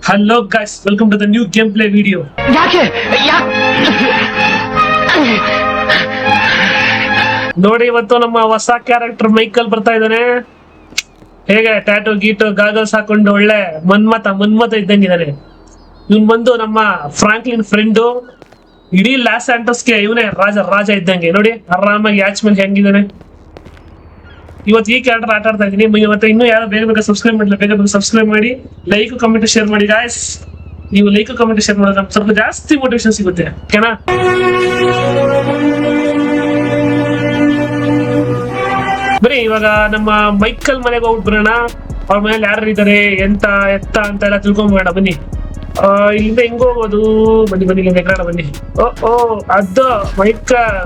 Hello guys, welcome to the new gameplay video. ನೋಡಿ ಇವತ್ತು ನಮ್ಮ ಹೊಸ ಕ್ಯಾರೆಕ್ಟರ್ ಮೈಕಲ್ ಬರ್ತಾ ಇದ್ದಾನೆ. ಹೇಗೆ ಟ್ಯಾಟೋ ಗೀಟೋ ಗಾಗಲ್ಸ್ ಹಾಕೊಂಡು ಒಳ್ಳೆ ಮನ್ಮತ ಇದ್ದಂಗಿದ್ದಾನೆ. ಇವ್ನು ಬಂದು ನಮ್ಮ ಫ್ರಾಂಕ್ಲಿನ್ ಫ್ರೆಂಡು. ಇಡೀ ಲಾಸ್ ಆಂಟೋಸ್ಗೆ ಇವನೇ ರಾಜ ಇದ್ದಂಗೆ. ನೋಡಿ ಆರಾಮಾಗಿ ಯಾಚ್ಮೆನ್ ಹೆಂಗಿದ್ದಾನೆ. ಇವತ್ತು ಈ ಕ್ಯಾರೆಕ್ಟರ್ ಆಟ ಆಡ್ತಾ ಇದ್ದೀನಿ. ಮತ್ತೆ ಇನ್ನೂ ಯಾರು ಬೇಗ ಸಬ್ಸ್ಕ್ರೈಬ್ ಮಾಡಿಲ್ಲ, ಬೇಗ ಸಬ್ಸ್ಕ್ರೈಬ್ ಮಾಡಿ, ಲೈಕ್ ಕಮೆಂಟ್ ಶೇರ್ ಮಾಡಿ ಗಾಯ್ಸ್. ನೀವು ಲೈಕ್ ಕಮೆಂಟ್ ಶೇರ್ ಮಾಡಿದ್ರೆ ನಮ್ಗೆ ಸ್ವಲ್ಪ ಜಾಸ್ತಿ ಮೋಟಿವೇಶನ್ ಸಿಗುತ್ತೆ, ಓಕೆನಾ? ಬರೀ ಇವಾಗ ನಮ್ಮ ಮೈಕಲ್ ಮನೆಗೆ ಹೋಗ್ಬಿಟ್ಬಿಡೋಣ. ಅವ್ರ ಮನೇಲಿ ಯಾರು ಇದ್ದಾರೆ, ಎತ್ತ ಅಂತ ಎಲ್ಲ ತಿಳ್ಕೊಂಬೋಣ. ಬನ್ನಿ, ಇಲ್ಲಿಂದ ಹೆಂಗ್ ಹೋಗೋದು? ಬನ್ನಿ ನೆಗ್ರಾಡ ಬನ್ನಿ. ಓ ಅದು ಮೈಕಲ್.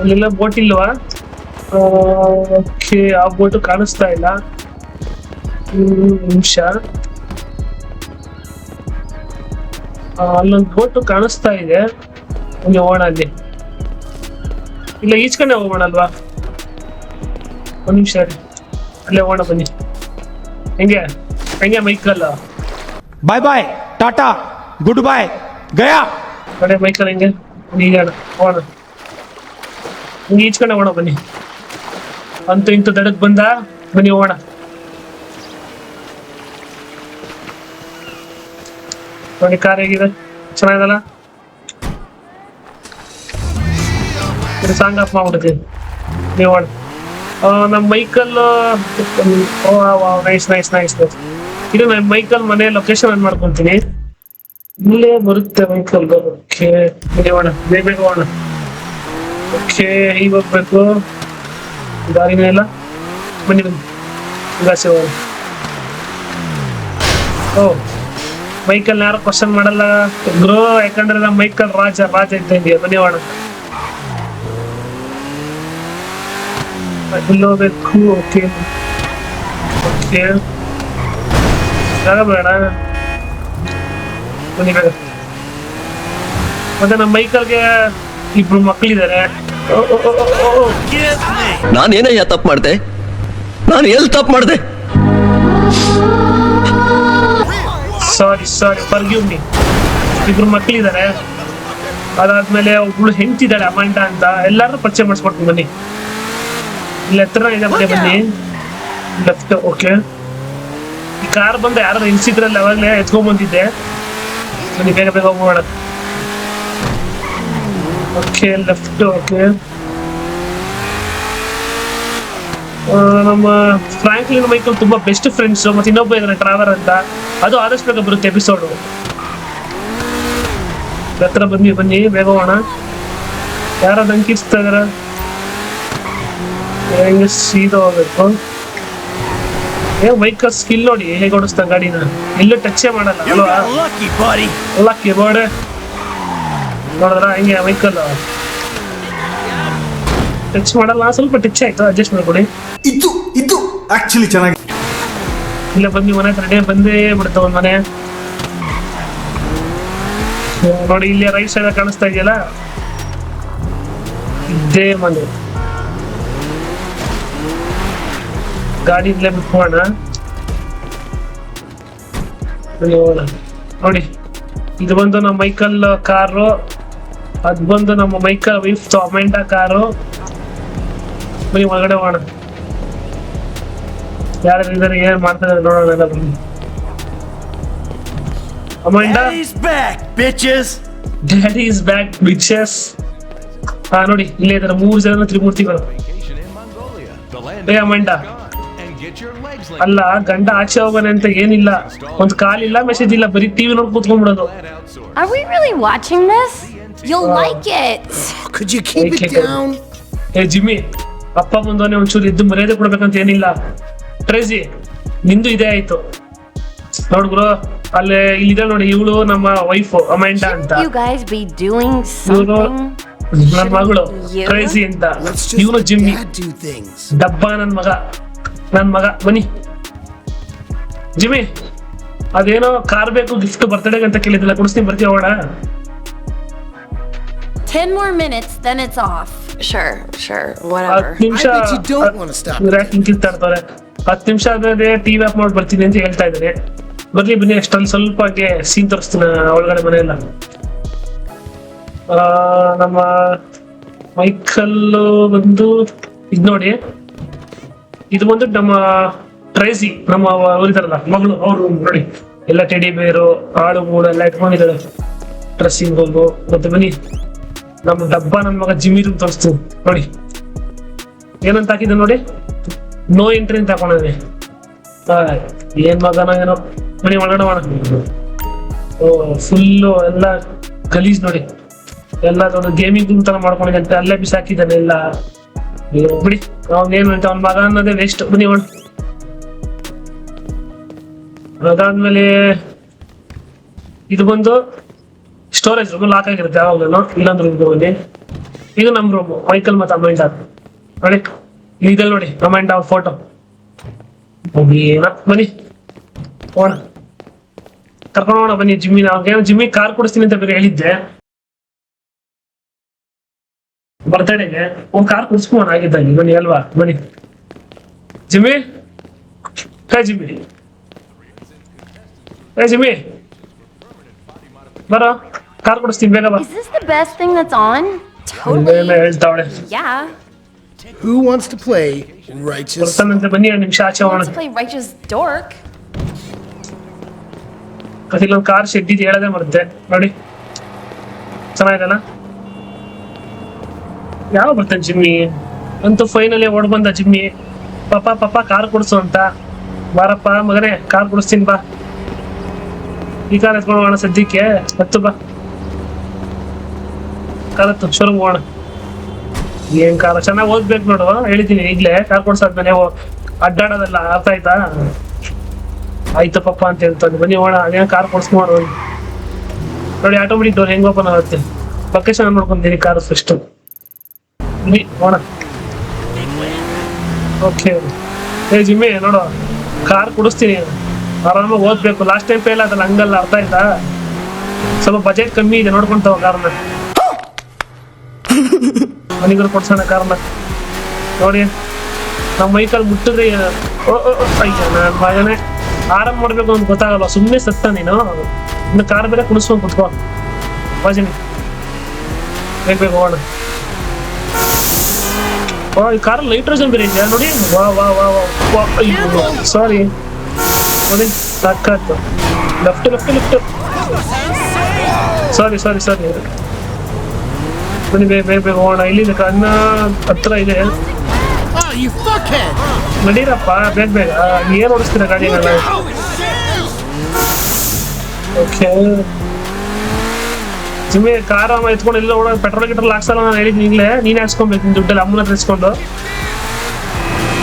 ಅಲ್ಲೆಲ್ಲ ಬೋಟ್ ಇಲ್ವಾ? ಓಕೆ, ಆ ಬೋಟು ಕಾಣಿಸ್ತಾ ಇಲ್ಲ. ನಿಮಿಷ, ಅಲ್ಲೊಂದು ಬೋಟು ಕಾಣಿಸ್ತಾ ಇದೆ. ಹೋಗೋಣ ಅಲ್ಲಿ. ಇಲ್ಲ, ಈಚ್ಕೊಂಡೆ ಹೋಗೋಣ ಅಲ್ವಾ? ಒಂದ್ ನಿಮಿಷ ರೀ, ಅಲ್ಲೇ ಹೋಗೋಣ ಬನ್ನಿ. ಹೆಂಗೆ ಮೈಕಲ್? ಬಾಯ್ ಟಾಟಾ ಗುಡ್ ಬಾಯ್ ಗಯಾ. ಕಡೆ ಮೈಕಲ್ ಹೆಂಗೆ? ಈಗ ಹೋಗೋಣ, ಹಿಂಗೆ ಈಚ್ಕೊಂಡೆ ಹೋಗೋಣ ಬನ್ನಿ. ಅಂತೂ ಇಂತೂ ದಡಕ್ ಬಂದ, ಬನ್ನಿ ಹೋಗೋಣ. ನೋಡಿ ಕಾರ್ ಹೇಗಿದೆ, ಚೆನ್ನಾಗಿದಲ್ಲ? ಸಾಂಗ್ ಆಫ್ ಮಾಡ್ಬಿಡ್ತೀವಿ, ನೀವು ಹೋಗೋಣ. ನಮ್ಮ ಮೈಕಲ್ ನೈಸ್. ಇದು ನಮ್ಮ ಮೈಕಲ್ ಮನೆ ಲೊಕೇಶನ್ ಆನ್ ಮಾಡ್ಕೊಂತೀನಿ. ಇಲ್ಲೇ ಬರುತ್ತೆ ಮೈಕಲ್. ಓಕೆ, ಹೋಗೋಣ, ಬೇಗ ಹೋಗೋಣ. ಓಕೆ, ಈಗ ಹೋಗ್ಬೇಕು, ದಾರಿನೇ ಇಲ್ಲ. ಬನ್ನಿ ಗಾಸಿ ಹೋಗೋಣ. ಮೈಕಲ್ ಯಾರು ಕ್ವಶನ್ ಮಾಡಲ್ಲ ಗ್ರೋ, ಯಾಕಂದ್ರೆ ನಮ್ಮ ಮೈಕಲ್ ರಾಜ ಇದ್ದಂಗೆ. ಬನ್ನಿ ಹೋಗೋಣ. ಹೋಗ್ಬೇಕು. ಓಕೆ ಜಾಗ ಬೇಡ, ಬನ್ನಿ ಬೇಗ. ಮತ್ತೆ ನಮ್ಮ ಮೈಕಲ್ಗೆ ಇಬ್ರು ಮಕ್ಕಳಿದ್ದಾರೆ. ನಾನೇನಯ್ಯ ತಪ್ಪು ಮಾಡ್ದೆ? ನಾನು ಎಲ್ಲಿ ತಪ್ಪು ಮಾಡ್ದೆ? ಸಾರಿ ಫರ್ಗಿವ್ ಮೀ. ಇಬ್ರು ಮಕ್ಕಳಿದ್ದಾರೆ. ಅದಾದ್ಮೇಲೆ ಒಬ್ಳು ಹೆಂಡ್ತಿದ್ದಾಳೆ ಅಮಾಂಡ ಅಂತ. ಎಲ್ಲಾರು ಪರಿಚಯ ಮಾಡಿಸ್ಕೊಡ್ತೀನಿ ಬನ್ನಿ. ಇಲ್ಲಿ ಹತ್ರ ಇದೆ, ಬನ್ನಿ ಲೆಫ್ಟ್. ಓಕೆ, ಈ ಕಾರ್ ಬಂದ ಯಾರು ಇನ್ಸಿದ್ರಲ್ಲಿ ಅವಾಗಲೇ ಎತ್ಕೊಂಡ್ ಬಂದಿದ್ದೆ. ಬನ್ನಿ ಬೇಗ ಹೋಗೋಣ. Okay, left. ಓಕೆ, ನಮ್ಮ ಫ್ರಾಂಕ್ಲಿನ್ ಮೈಕಲ್ ತುಂಬಾ ಬೆಸ್ಟ್ ಫ್ರೆಂಡ್ಸ್. ಮತ್ತೆ ಇನ್ನೊಬ್ಬ ಇದಾರೆ ಟ್ರಾವರ್ ಅಂತ, ಅದು ಆದಷ್ಟು ಬೇಗ ಬರುತ್ತೆ ಎಪಿಸೋಡ್. ಹತ್ರ ಬನ್ನಿ ಬೇಗ ಹೋಗೋಣ. ಯಾರು ಅಂಕಿಸ್ತಾ ಇದಾರ? ಹೆಂಗೆ ಸೀದಾ ಹೋಗ್ಬೇಕು. ಮೈಕಲ್ ಸ್ಕಿಲ್ ನೋಡಿ ಹೇಗೆ ಓಡಿಸ್ತಾ ಗಾಡಿನ, ಎಲ್ಲೂ ಟಚ್ ಮಾಡಲ್ಲ ಅಲ್ವಾ? ಲಕ್ಕಿ ಬೋರ್ಡ್ ನೋಡಿದ್ರ ಹೆಂಗೆ ಮೈಕಲ್ ಟಚ್ ಮಾಡಲ್ಲ. ಸ್ವಲ್ಪ ಟಚ್ ಆಯ್ತು, ಅಡ್ಜಸ್ಟ್ ಮಾಡ್ಕೊಡಿ. ಇದು ಆಕ್ಚುಲಿ ಚೆನ್ನಾಗಿ. ಇಲ್ಲ ಬನ್ನಿ, ಮನೆ ಹತ್ರ ಬಂದೇ ಬಿಡುತ್ತೆ ಒಂದ್ ಮನೆ. ನೋಡಿ ಇಲ್ಲಿ ರೈಟ್ ಸೈಡ್ ಕಾಣಿಸ್ತಾ ಇದೆಯಲ್ಲ, ಇದೇ ಮನೆ. ಗಾಡಿ ಇಲ್ಲೇ ಬಿಟ್ಕೋಣ. ನೋಡಿ, ಇದು ಬಂದು ನಮ್ಮ ಮೈಕಲ್ ಕಾರು, ಅದ್ ಬಂದು ನಮ್ಮ ಮೈಕಲ್ ವೈಫ್ ಅಮೆಂಡಾ ಕಾರು. ಬನ್ನಿ ಒಳಗಡೆ ಹೋಗೋಣ. ಯಾರಿದ್ದಾರೆ, ಏನ್ ಮಾಡ್ತಾರೆ ನೋಡೋಣ. ಬನ್ನಿ Amanda. Daddy is back bitches. ನೋಡಿ ಇಲ್ಲೇ ಇದಾರೆ 3 ಜನ ತ್ರಿಮೂರ್ತಿಗಳು. ಅಮೆಂಡಾ ಅಲ್ಲ, ಗಂಡ ಆಚೆ ಹೋಗೋಣ ಅಂತ ಏನಿಲ್ಲ, ಒಂದ್ ಕಾಲಿಲ್ಲ, ಮೆಸೇಜ್ ಇಲ್ಲ, ಬರೀ ಟಿವಿ ನೋಡಿ ಕೂತ್ಕೊಂಡ್ಬಿಡೋದು. Are we really watching this? You'll like it. Could you keep it down? Jimmy, ಅಪ್ಪ ಮುಂದೋನೆ ಒಂಚೂರು ಇದ್ದು ಮರ್ಯಾದೆ ಕೊಡ್ಬೇಕಂತ ಏನಿಲ್ಲ. ಟ್ರೇಸಿ, ನಿಂದು ಇದೇ ಆಯ್ತು ನೋಡ್ಗುರು. ಅಲ್ಲಿ ಇಲ್ಲಿದೆ ನೋಡಿ, ಇವಳು ನಮ್ಮ ವೈಫ್ ಅಮೆಂಡಾ ಅಂತ. You guys be doing something. ನನ್ನ ಮಗಳು ಟ್ರೇಸಿ ಅಂತ. ಇವನು ಜಿಮ್ಮಿ, ಡಬ್ಬ ನನ್ ಮಗ. ಬನ್ನಿ ಜಿಮ್ಮಿ, ಅದೇನೋ ಕಾರ್ ಬೇಕು ಗಿಫ್ಟ್ ಬರ್ತ್ಡೇ ಅಂತ ಕೇಳಿದ್ರಲ್ಲ, ಕೊಡಿಸ್ತೀನಿ, ಬರ್ತೀವಿ ಹೋಗೋಣ. 10 more minutes, then it's off. Sure, whatever. 10 ನಿಮಿಷ. I bet you don't want to stop. ಕಿಂಕಿರ್ತಾರೆ. 10 ನಿಮಿಷ ಆದ್ಮೇಲೆ ಟಿವಿ ಆಫ್ ಮಾಡಿ ಬರ್ತೀನಿ ಅಂತ ಹೇಳ್ತಾ ಇದ್ದಾನೆ. ಬರ್ಲಿ ಬನ್ನಿ, ಅಷ್ಟರಲ್ಲಿ ಸ್ವಲ್ಪ ಸೀನ್ ತೋರಿಸ್ತೀನಿ ಒಳಗಡೆ ಮನೆಯಲ್ಲ. ನಮ್ಮ ಮೈಕಲ್ ಬಂದು ಇದ್ ನೋಡಿ, ಇದು ಬಂದು ನಮ್ಮ ಟ್ರೇಸಿ, ನಮ್ಮ ಇದಾರಲ್ಲ ಮಗಳು, ಅವರು ನೋಡಿ ಎಲ್ಲ ಟೆಡಿ ಬೇರು ಆಡು ಮೂಡು ಎಲ್ಲ ಇಟ್ಕೊಂಡಿದ್ದಾಳೆ. ಡ್ರೆಸ್ಸಿಂಗ್ ಹೋಗು ಮತ್ತೆ ಬನ್ನಿ ನಮ್ಮ ಡಬ್ಬ ನನ್ನ ಮಗ ಜಿಮ್ಮಿ ರೂಮ್ ತೋರಿಸ್ತೀನಿ ನೋಡಿ. ಏನಂತ ಹಾಕಿದ್ದೆ ನೋಡಿ, ನೋ ಎಂಟ್ರಿ ಅಂತ ಹಾಕೊಂಡಿದ್ದೀನಿ. ಏನ್ ಮಗನ ಏನೋ. ಬನ್ನಿ ಒಳಗಡೆ ಮಾಡ. ಓ ಫುಲ್ಲು ಎಲ್ಲ ಗಲೀಜ್ ನೋಡಿ, ಎಲ್ಲ ದೊಡ್ಡ ಗೇಮಿಂಗ್ ರೂಮ್ ತರ ಮಾಡ್ಕೊಂಡಿದ್ದಂತೆ, ಅಲ್ಲೇ ಬಿಸಾಕಿದ್ದಾನೆ ಎಲ್ಲ. ಬಿಡಿ ಅವ್ನೇನು ಅಂತ ಅವ್ನ ಮಗ ಅನ್ನೋದೇ ವೇಸ್ಟ್. ಬನ್ನಿ ಒಳ. ಅದಾದ್ಮೇಲೆ ಇದು ಬಂದು ಸ್ಟೋರೇಜ್ ರೂಮ್, ಲಾಕ್ ಆಗಿರುತ್ತೆ ಯಾವಾಗಲೂ, ಇಲ್ಲೊಂದು ರೂಮ್ ಬನ್ನಿ. ಇದು ನಮ್ಮ ರೂಮು, ಮೈಕಲ್ ಮತ್ತೆ ಅಮೈಂಡ್ ನೋಡಿ. ಇದಲ್ಲಿ ನೋಡಿ ಅಮೈಂಡ್ ಅವ್ರ ಫೋಟೋ. ಏನ ಬನ್ನಿ ಹೋಣ, ಕರ್ಕೊಂಡು ಹೋಗೋಣ ಬನ್ನಿ ಜಿಮ್ಮಿನ. ಅವ್ನಿಗೆ ಜಿಮ್ಮಿ ಕಾರ್ ಕೊಡಿಸ್ತೀನಿ ಅಂತ ಬೇರೆ ಹೇಳಿದ್ದೆ ಬರ್ತಡೆಗೆ. ಒಂದ್ ಕಾರ್ ಕುಡಿಸ್ಕೋಣ ಆಗಿದ್ದಲ್ಲಿ. ಬನ್ನಿ ಅಲ್ವಾ, ಬನ್ನಿ ಜಿಮ್ಮಿ. ಹೇ ಜಿಮ್ಮಿ, ಹೇ ಜಿಮ್ಮಿ ಬರೋ, ಕಾರ್ ಕೊಡಿಸ್ತೀನಿ ಬೇಗ ಬಾ. Is this the best thing that's on? Totally. ಹೇಳ್ತಾವಳೆ. Yeah. Who wants to play Righteous? ಬರ್ತಾನಂತೆ, ಬನ್ನಿ 2 ನಿಮಿಷ ಆಚೆ ಹೋಗೋಣ. Let's play Righteous Dork. ಇಲ್ಲೊಂದು ಕಾರ್ ಶೆಡ್ ಇದೆ, ಹೇಳದೆ ಬರುತ್ತೆ ನೋಡಿ, ಚೆನ್ನಾಗಿದೆಲ್ಲ. ಯಾವ ಬರ್ತಾನೆ ಜಿಮ್ಮಿ ಅಂತೂ ಫೈನಲಿ ಓಡ್ ಬಂದ ಜಿಮ್ಮಿ. ಪಾಪ ಕಾರ್ ಕೊಡ್ಸು ಅಂತ. ಬಾರಪ್ಪ ಮಗನೇ, ಕಾರ್ ಕೊಡಿಸ್ತೀನಿ ಬಾ. ಈ ಕಾರ್ ಎತ್ಕೊಂಡು ಹೋಗೋಣ ಸದ್ಯಕ್ಕೆ. ಹತ್ತು ಬಾ, ಕಾರ್ ಹತ್ತು, ಶೋರೂಮ್ ಹೋಗೋಣ. ಏನ್ ಕಾರ್ ಚೆನ್ನಾಗಿ ಓದ್ಬೇಕು ನೋಡು, ಹೇಳಿದ್ದೀನಿ ಈಗ್ಲೇ. ಕಾರ್ ಕೊಡ್ಸಾದ್ಮೇಲೆ ಅಡ್ಡಾಡೋದಲ್ಲ, ಅರ್ಥ ಆಯ್ತಾ? ಆಯ್ತು ಪಪ್ಪ ಅಂತ ಹೇಳ್ತಾನೆ. ಬನ್ನಿ ಹೋಗೋಣ, ಅದೇನು ಕಾರ್ ಕೊಡ್ಸ್ಕೊಂಡು ನೋಡಿ. ಆಟೋಮೆಟಿಕ್ ಡೋರ್ ಹೆಂಗ್ ಓಪನ್ ಆಗುತ್ತೆ. ಲೊಕೇಶನ್ ನೋಡ್ಕೊಂತೀನಿ ಕಾರ್ ಫಸ್ಟ್. ಬನ್ನಿ ಹೋಗೋಣ. ಓಕೆ ಏ ಜಿಮ್ಮಿ ನೋಡು, ಕಾರ್ ಕೊಡಿಸ್ತೀನಿ, ಆರಾಮಾಗಿ ಓದ್ಬೇಕು. ಲಾಸ್ಟ್ ಟೈಮ್ ಫೇಲ್ ಆದಲ್ಲ, ಹಂಗಲ್ಲ, ಅರ್ಥ ಆಯ್ತಾ? ಸ್ವಲ್ಪ ಬಜೆಟ್ ಕಮ್ಮಿ ಇದೆ, ನೋಡ್ಕೊಂತಾವ ಕಾರ್ನ. ಮನೆಗಳು ಕೊಡ್ಸೋಣ ಕಾರ್ನ ನೋಡಿ. ನಮ್ಮ ಮೈಕಲ್ ಮುಟ್ಟಿದ್ರೆ ಆಯ್ತು, ನನ್ನ ಮಗನೇ ಆರಾಮ್ ಮಾಡ್ಬೇಕು ಅಂತ ಗೊತ್ತಾಗಲ್ಲ, ಸುಮ್ಮನೆ ಸತ್ತ ನೀನು. ಇನ್ನು ಕಾರ್ ಬೇರೆ ಕುಣಿಸ್ಕೊಂಡು ಕುತ್ಕೋ ಬಾಜಿನಿ. ಬೇಗ ಹೋಗೋಣ. ಈ ಕಾರ್ ಲೈಟ್ರೋಜನ್ ಬೇರೆ ಇದೆಯಾ ನೋಡಿ. ವಾ ವಾ ವಾ ವಾ, ಸಾರಿ ನೋಡಿ, ಸಾಕಾಯ್ತು. ಲೆಫ್ಟ್ ಲೆಫ್ಟ್ ಲೆಫ್ಟ್, ಸಾರಿ ಸಾರಿ ಸಾರಿ. ಬನ್ನಿ ಬೇಗ ಹೋಗೋಣ. ಇಲ್ಲಿದೆ ಕಣ್ಣ ಹತ್ರ ಇದೆ. ನಡೀರಪ್ಪ ಬೇಗ. ಏನ್ ಓಡಿಸ್ತೀರ ಗಾಡಿನೆಲ್ಲ? ಓಕೆ ಜಿಮ್ಮಿ, ಕಾರ್ ಎತ್ಕೊಂಡು ಎಲ್ಲ ಓಡೋದು, ಪೆಟ್ರೋಲ್ ಗಿಟ್ರೋಲ್ ಹಾಕ್ಸಲ್ಲ ನಾನು ಹೇಳಿದ್ದೀನಿ ಈಗಲೇ. ನೀನೇ ಹಾಕ್ಸ್ಕೊಬೇಕು ನಿನ್ ದುಡ್ಡಲ್ಲಿ, ಅಮ್ಮನ ಹತ್ರ ಇಸ್ಕೊಂಡು.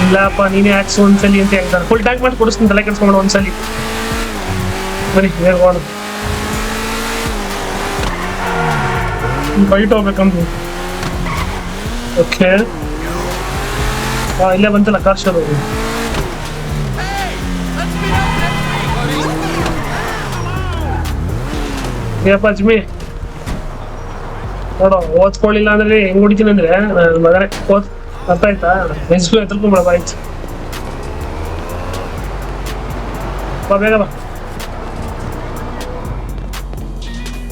ಇಲ್ಲಪ್ಪ ನೀನೇ ಹಾಕ್ಸು ಒಂದ್ಸಲಿ ಅಂತ ಹೇಳ್ತಾರೆ. ಫುಲ್ ಟ್ಯಾಂಕ್ ಮಾಡಿ ಕೊಡಿಸ್ತೀನಿ, ತಲೆ ಕೆಡ್ಸ್ಕೊಂಡು ಒಂದ್ಸಲಿ. ಬನ್ನಿ ಬೇಗ ಹೋಗೋಣ. ಬೈಟ್ ಹೋಗ್ಬೇಕಂತ. ಓಕೆ ಇಲ್ಲೇ ಬಂತಲ್ಲ ಕಾರ್ ಶೋ. ಏಪ್ಪ ಜಿಮ್ಮಿ ನೋಡು, ಓದ್ಕೊಳ್ಳಿಲ್ಲ ಅಂದ್ರೆ ಹೆಂಗ್ ಹೊಡಿತೀನಿ ಅಂದ್ರೆ ಮಗನೇ, ಅರ್ಥ ಆಯ್ತಾ? ಮೆನ್ಸ್ಗಳು ಎತ್ಕೊಂಡ್ಬಿಡ ಆಯ್ತು. ಬಾ ಬೇಗ ಬಾ.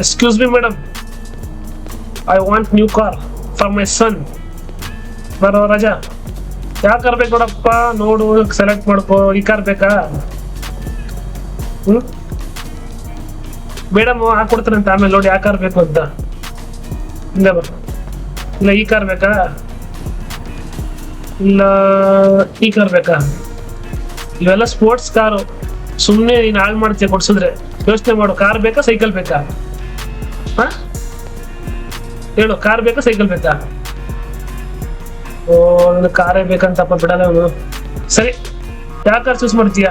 Excuse me madam, I want new car for my son. ಬರೋ ರಾಜಾ, ಯಾವ ಕಾರ್ ಬೇಕು ನೋಡಪ್ಪ, ನೋಡು ಸೆಲೆಕ್ಟ್ ಮಾಡ್ಕೋ. ಈ ಕಾರ್ ಬೇಕಾ? ಮೇಡಮ್ ಹಾಕೊಡ್ತಾರಂತ ಆಮೇಲೆ ನೋಡಿ ಯಾವ ಕಾರ್ ಬೇಕು ಅಂತ. ಇಲ್ಲ ಬರ, ಇಲ್ಲ ಈ ಕಾರ್ ಬೇಕಾ, ಇಲ್ಲ ಈ ಕಾರ್ ಬೇಕಾ? ಇವೆಲ್ಲ ಸ್ಪೋರ್ಟ್ಸ್ ಕಾರು, ಸುಮ್ಮನೆ ನೀನು ಹಾಳು ಮಾಡ್ತೀಯ ಕೊಡ್ಸಿದ್ರೆ. ಯೋಚನೆ ಮಾಡು, ಕಾರ್ ಬೇಕಾ ಸೈಕಲ್ ಬೇಕಾ? ಹಾ ಹೇಳು, ಕಾರ್ ಬೇಕಾ ಸೈಕಲ್ ಬೇಕಾ? ಓ ಕಾರೇ ಬೇಕಂತಪ್ಪ, ಬಿಡಲ್ಲ ಅವನು. ಸರಿ, ಯಾವ ಕಾರ್ ಚೂಸ್ ಮಾಡ್ತೀಯ?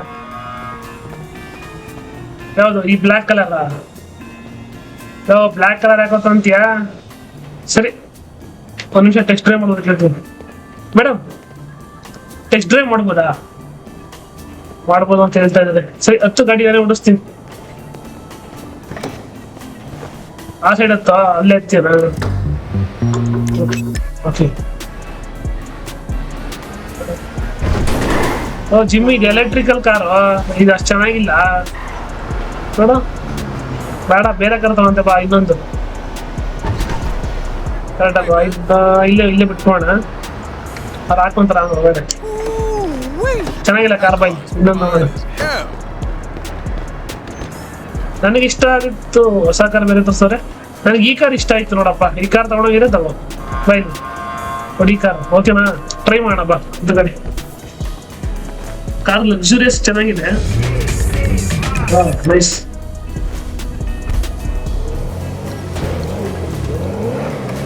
ಯಾವುದು? ಈ ಬ್ಲ್ಯಾಕ್ ಕಲರ್? ಯಾವ ಬ್ಲ್ಯಾಕ್ ಕಲರ್ ಯಾಕೋತ ಅಂತೀಯಾ? ಸರಿ, ಒಂದು ನಿಮಿಷ ಟೆಸ್ಟ್ ಡ್ರೈವ್ ಮಾಡೋದಕ್ಕೆ ಹೇಳ್ತೀನಿ. ಮೇಡಮ್ ಟೆಸ್ಟ್ ಡ್ರೈವ್ ಮಾಡ್ಬೋದಾ? ಮಾಡ್ಬೋದು ಅಂತ ಹೇಳ್ತಾ ಇದ್ದಾರೆ. ಸರಿ, 10 ಗಾಡಿ ಯಾರೇ ಓಡಿಸ್ತೀನಿ. ಆ ಸೈಡ್ ಹತ್ತ, ಅಲ್ಲೇ ಹತ್ತೀಯ ನಾನು. ಓಕೆ ಓ ಜಿಮ್ಮಿ ಇದು ಎಲೆಕ್ಟ್ರಿಕಲ್ ಕಾರು, ಇದು ಅಷ್ಟು ಚೆನ್ನಾಗಿಲ್ಲ ನೋಡು. ಬೇಡ ಬೇರೆ ಕಾರ್ ತಗೊಂತೆ ಬಾ, ಇನ್ನೊಂದು ಕರೆಕ್ಟ್ ಬಾ. ಇಲ್ಲೇ ಬಿಟ್ಕೋಣ, ಅವ್ರು ಹಾಕೊಂತಾರ ಬೇಡ, ಚೆನ್ನಾಗಿಲ್ಲ ಕಾರ್ ಬೈ. ಇನ್ನೊಂದು ನೋಡೋಣ. ನನಗೆ ಇಷ್ಟ ಆಗಿತ್ತು ಹೊಸ ಕಾರ್ ಬೇರೆ ತೋರ್ಸವ್ರೆ. ನನಗೆ ಈ ಕಾರ್ ಇಷ್ಟ ಆಯ್ತು ನೋಡಪ್ಪ. ಈ ಕಾರ್ ತಗೊಂಡೋಗಿದ್ರೆ ತಗೋ ಬೈ ನೋಡಿ. ಈ ಕಾರ್ ಓಕೆನಾ, ಟ್ರೈ ಮಾಡೋಣ ಬಾ. ಇದು ಗಾಡಿ ಕಾರ್ ಲಕ್ಸುರಿಯಸ್ ಚೆನ್ನಾಗಿದೆ. ನೈಸ್.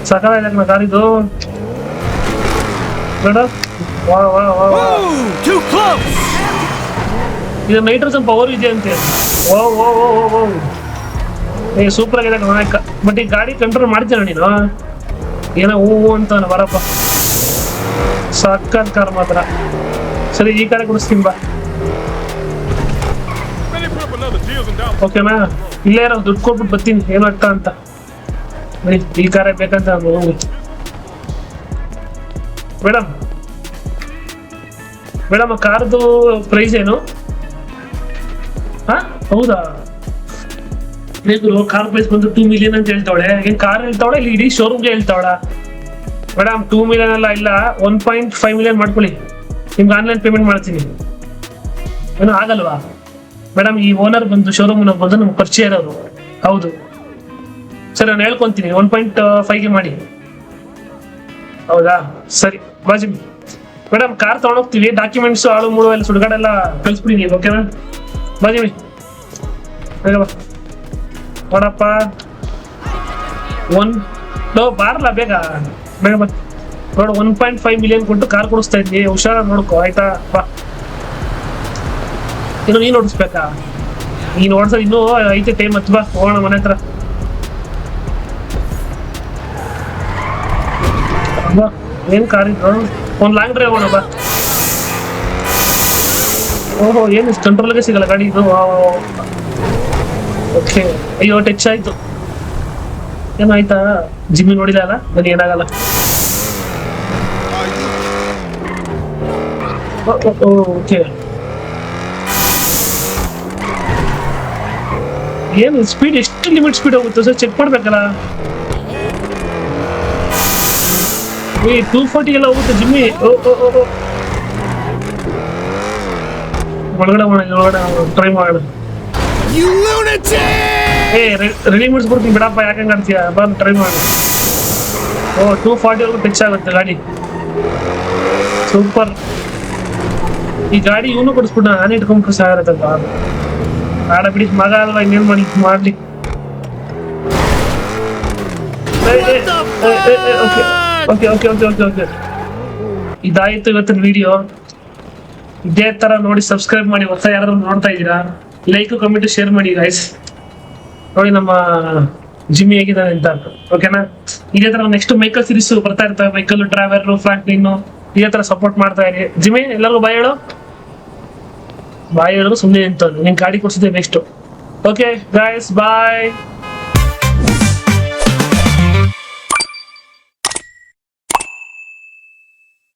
ಸಕಾಲ ಕಾರ್ ಇದು ನೋಡ. ವಾ ವಾ ವಾ ವಾ, ಇದು ನೈಟ್ರೋಜನ್ ಪವರ್ ಇದೆ ಅಂತೆ. ಓ ಓ ಓ ಓ ಏ ಸೂಪರ್ ಆಗಿದೆ ನಾಯಕ. ಬಟ್ ಈ ಗಾಡಿ ಕಂಟ್ರೋಲ್ ಮಾಡ್ತೀನ ನೀನು? ಏನೋ ಹೂ ಅಂತ ಬರಪ್ಪ. ಸಕ್ಕತ್ ಕಾರ್ ಮಾತ್ರ. ಸರಿ ಈ ಕಾರೇ ಕೊಡಿಸ್ತೀನಿ ಬಾ. ಓಕೆನಾ, ಇಲ್ಲೇ ಇರೋ ದುಡ್ಡು ಕೊಟ್ಬಿಟ್ಟು ಬರ್ತೀನಿ ಏನಾಗ್ತಾ ಅಂತ. ಈ ಕಾರೇ ಬೇಕಂತ ಮೇಡಮ್ ಕಾರ್ದು ಪ್ರೈಸ್ ಏನು? ಹಾ ಹೌದಾ, ಕಾರ್ ಪ್ರೈಸ್ ಬಂದು 2 ಮಿಲಿಯನ್ ಅಂತ ಹೇಳ್ತಾವಳೆ. ಏನ್ ಕಾರ್ ಹೇಳ್ತಾವಳ ಇಲ್ಲಿ ಇಡೀ ಶೋರೂಮ್ಗೆ ಹೇಳ್ತಾವಳ? ಮೇಡಮ್ 2 ಮಿಲಿಯನ್ ಇಲ್ಲ 1.5 ಮಿಲಿಯನ್ ಮಾಡ್ಕೊಳ್ಳಿ, ನಿಮ್ಗೆ ಆನ್ಲೈನ್ ಪೇಮೆಂಟ್ ಮಾಡ್ತೀನಿ. ಏನು ಆಗಲ್ವಾ ಮೇಡಮ್? ಈ ಓನರ್ ಬಂದು ಶೋರೂಮ್ ಬಂದು ನಮ್ಗೆ ಪರಿಚಯ ಇರೋರು. ಹೌದು ಸರಿ, ನಾನು ಹೇಳ್ಕೊಂತೀನಿ 1.5ಗೆ ಮಾಡಿ. ಹೌದಾ ಸರಿ ಬಾಜಿ ಮೇಡಮ್. ಕಾರ್ ತಗೊಂಡೋಗ್ತೀವಿ, ಡಾಕ್ಯುಮೆಂಟ್ಸ್ ಆಳು ಮೂಳು ಎಲ್ಲ ಸುಡುಗಾಡೆಲ್ಲ ಕಳಿಸ್ಬಿಡಿ ನೀವು. ಓಕೆನಾ ಬಾಜಿ ನೋಡಪ್ಪ. ಬಾರಲ್ಲ ಬೇಗ ಬೇಗ ಬಾ ನೋಡು. 1.5 ಮಿಲಿಯನ್ ಕೊಟ್ಟು ಕಾರ್ ಕೊಡಿಸ್ತಾ ಇದ್ವಿ, ಹುಷಾರಾಗಿ ನೋಡ್ಕೊ ಆಯ್ತಾ. ಬಾ. ಇನ್ನು ನೀನು ಓಡಿಸ್ಬೇಕಾ? ನೀನು ಓಡಿಸೋದು ಇನ್ನೂ ಐತೆ ಟೈಮ್. ಹತ್ತು ಬಾ ಹೋಗೋಣ ಮನೆ ಹತ್ರ. ಬಾ ಏನ್ ಕಾರ್ ಇದ್ರು, ಒಂದು ಲಾಂಗ್ ಡ್ರೈವ್ ಹೋಗೋಣ ಬಾ. ಓಹೋ ಏನು ಕಂಟ್ರೋಲ್ಗೆ ಸಿಗಲ್ಲ ಗಾಡಿ ಇದು. ಓಕೆ ಅಯ್ಯೋ ಟಚ್ ಆಯ್ತು. ಏನಾಯ್ತಾ? ಜಿಮ್ಮಿ ನೋಡಿಲ್ಲ ಅಲ್ಲ, ನನಗೆ ಏನಾಗಲ್ಲ. ಓಕೆ ಏನು ಸ್ಪೀಡ್, ಎಷ್ಟು ಲಿಮಿಟ್ ಸ್ಪೀಡ್ ಹೋಗುತ್ತೆ ಸರ್? ಚೆಕ್ ಮಾಡ್ಬೇಕಲ್ಲ. 240 ಎಲ್ಲ ಹೋಗುತ್ತೆ ಜಿಮ್ಮಿ. ಒಳಗಡೆ ಟ್ರೈ ಮಾಡೋಣ. ರೆಡಿ ಮಾಡಿಸ್ಬಿಡ್ತೀನಿ ಬಿಡಪ್ಪ, ಯಾಕೆ ಆಡ್ತೀಯ? ಬಂದು ಟ್ರೈ ಮಾಡಿ. 240 ವರೆಗೂ ಟಚ್ ಆಗುತ್ತೆ ಗಾಡಿ. ಸೂಪರ್. ಈ ಗಾಡಿ ಇವನು ಕೊಡಿಸ್ಬಿಟ್ಟು ನಾನೇ ಇಟ್ಕೊಂಡ್ಬಿಟ್ರೆ ಸಾಗಿರತ್ತಲ್ವ. ಆಡ ಬಿಡಿ, ಮಗ ಅಲ್ವಾ, ಇನ್ನೇನ್ ಮಾಡ್ಲಿ. Okay okay okay okay okay ಇದಾಯ್ತು ಇವತ್ತಿನ ವಿಡಿಯೋ. ಇದೇ ತರ ನೋಡಿ ಸಬ್ಸ್ಕ್ರೈಬ್ ಮಾಡಿ. ಹೊಸ ಯಾರು ನೋಡ್ತಾ ಇದ್ದೀರಾ, ಲೈಕ್ ಕಮೆಂಟ್ ಶೇರ್ ಮಾಡಿ ಗೈಸ್. ನೋಡಿ ನಮ್ಮ ಜಿಮ್ಮಿ ಹೇಗಿದ್ದಾನೆ ಅಂತ. ಓಕೆನಾ, ಇದೇ ತರ ನೆಕ್ಸ್ಟ್ ಮೈಕಲ್ ಸೀರೀಸ್ ಬರ್ತಾ ಇರ್ತವೆ. ಮೈಕಲ್, ಡ್ರೈವರ್, ಫ್ರಾಂಕ್ಲಿನ್, ಇದೇ ತರ ಸಪೋರ್ಟ್ ಮಾಡ್ತಾ ಇರಿ. ಜಿಮ್ಮಿ ಎಲ್ಲರಿಗೂ ಬಾಯ್ ಹೇಳು. ಬಾಯ್ ಹೇಳೋದು ಸುಮ್ಮನೆ ನಿಂತು ನಿನ್ ಗಾಡಿ ಕೊಡ್ಸಿದ್ದೆ ನೆಕ್ಸ್ಟ್. ಓಕೆ ಗೈಸ್ ಬಾಯ್.